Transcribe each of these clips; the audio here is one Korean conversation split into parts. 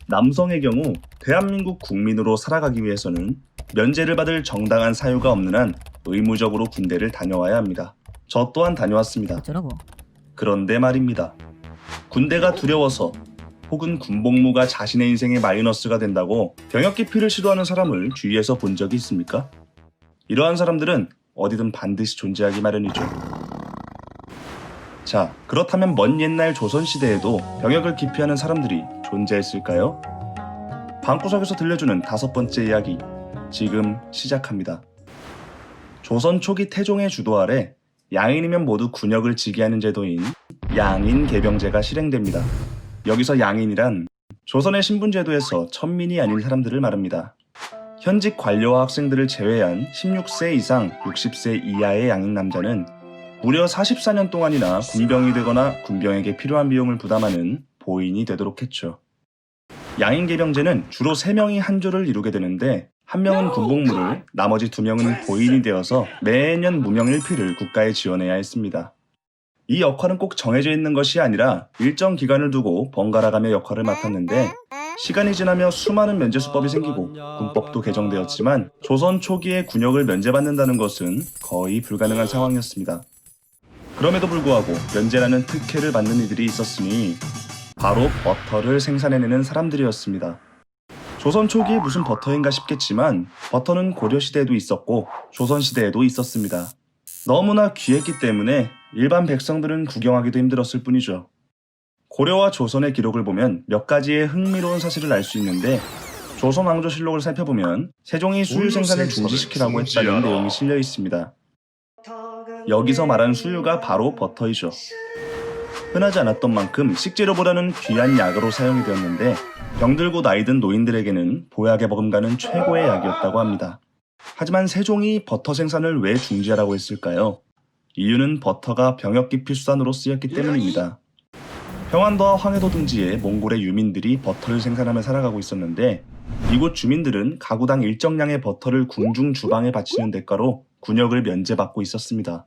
남성의 경우 대한민국 국민으로 살아가기 위해서는 면제를 받을 정당한 사유가 없는 한 의무적으로 군대를 다녀와야 합니다. 저 또한 다녀왔습니다. 어쩌라고? 그런데 말입니다. 군대가 두려워서 혹은 군복무가 자신의 인생의 마이너스가 된다고 병역 기피를 시도하는 사람을 주위에서 본 적이 있습니까? 이러한 사람들은 어디든 반드시 존재하기 마련이죠. 자, 그렇다면 먼 옛날 조선시대에도 병역을 기피하는 사람들이 존재했을까요? 방구석에서 들려주는 5번째 이야기, 지금 시작합니다. 조선 초기 태종의 주도 아래 양인이면 모두 군역을 지게 하는 제도인 양인 개병제가 실행됩니다. 여기서 양인이란 조선의 신분제도에서 천민이 아닌 사람들을 말합니다. 현직 관료와 학생들을 제외한 16세 이상 60세 이하의 양인 남자는 무려 44년 동안이나 군병이 되거나 군병에게 필요한 비용을 부담하는 보인이 되도록 했죠. 양인 개병제는 주로 3명이 한 조를 이루게 되는데 한 명은 군복무를, 나머지 2명은 보인이 되어서 매년 무명일피를 국가에 지원해야 했습니다. 이 역할은 꼭 정해져 있는 것이 아니라 일정 기간을 두고 번갈아가며 역할을 맡았는데 시간이 지나며 수많은 면제수법이 생기고 군법도 개정되었지만 조선 초기에 군역을 면제받는다는 것은 거의 불가능한 상황이었습니다. 그럼에도 불구하고 면제라는 특혜를 받는 이들이 있었으니 바로 버터를 생산해내는 사람들이었습니다. 조선 초기에 무슨 버터인가 싶겠지만 버터는 고려시대에도 있었고 조선시대에도 있었습니다. 너무나 귀했기 때문에 일반 백성들은 구경하기도 힘들었을 뿐이죠. 고려와 조선의 기록을 보면 몇 가지의 흥미로운 사실을 알 수 있는데 조선왕조실록을 살펴보면 세종이 수유 생산을 중지시키라고 했다는 내용이 실려 있습니다. 여기서 말하는 수유가 바로 버터이죠. 흔하지 않았던 만큼 식재료보다는 귀한 약으로 사용이 되었는데 병들고 나이든 노인들에게는 보약에 버금가는 최고의 약이었다고 합니다. 하지만 세종이 버터 생산을 왜 중지하라고 했을까요? 이유는 버터가 병역 기피 수단으로 쓰였기 때문입니다. 평안도와 황해도 등지에 몽골의 유민들이 버터를 생산하며 살아가고 있었는데 이곳 주민들은 가구당 일정량의 버터를 궁중 주방에 바치는 대가로 군역을 면제받고 있었습니다.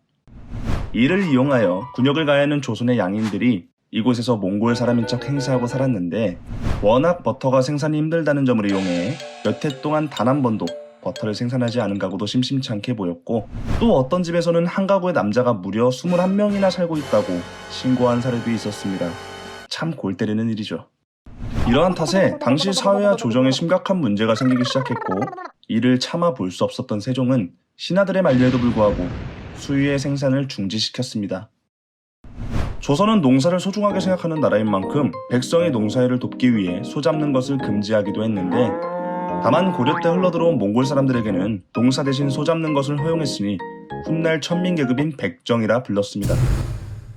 이를 이용하여 군역을 가야 하는 조선의 양인들이 이곳에서 몽골 사람인 척 행세하고 살았는데 워낙 버터가 생산이 힘들다는 점을 이용해 몇 해 동안 단 한 번도 버터를 생산하지 않은 가구도 심심치 않게 보였고 또 어떤 집에서는 한 가구의 남자가 무려 21명이나 살고 있다고 신고한 사례도 있었습니다. 참 골 때리는 일이죠. 이러한 탓에 당시 사회와 조정에 심각한 문제가 생기기 시작했고 이를 참아 볼 수 없었던 세종은 신하들의 만류에도 불구하고 수유의 생산을 중지시켰습니다. 조선은 농사를 소중하게 생각하는 나라인 만큼 백성의 농사일을 돕기 위해 소 잡는 것을 금지하기도 했는데 다만 고려 때 흘러들어온 몽골 사람들에게는 농사 대신 소 잡는 것을 허용했으니 훗날 천민계급인 백정이라 불렀습니다.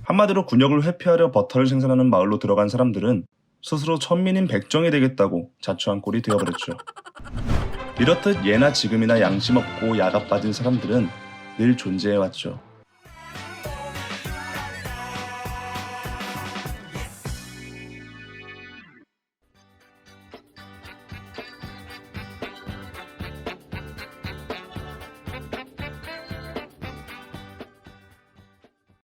한마디로 군역을 회피하려 버터를 생산하는 마을로 들어간 사람들은 스스로 천민인 백정이 되겠다고 자초한 꼴이 되어버렸죠. 이렇듯 예나 지금이나 양심 없고 야가 빠진 사람들은 늘 존재해왔죠.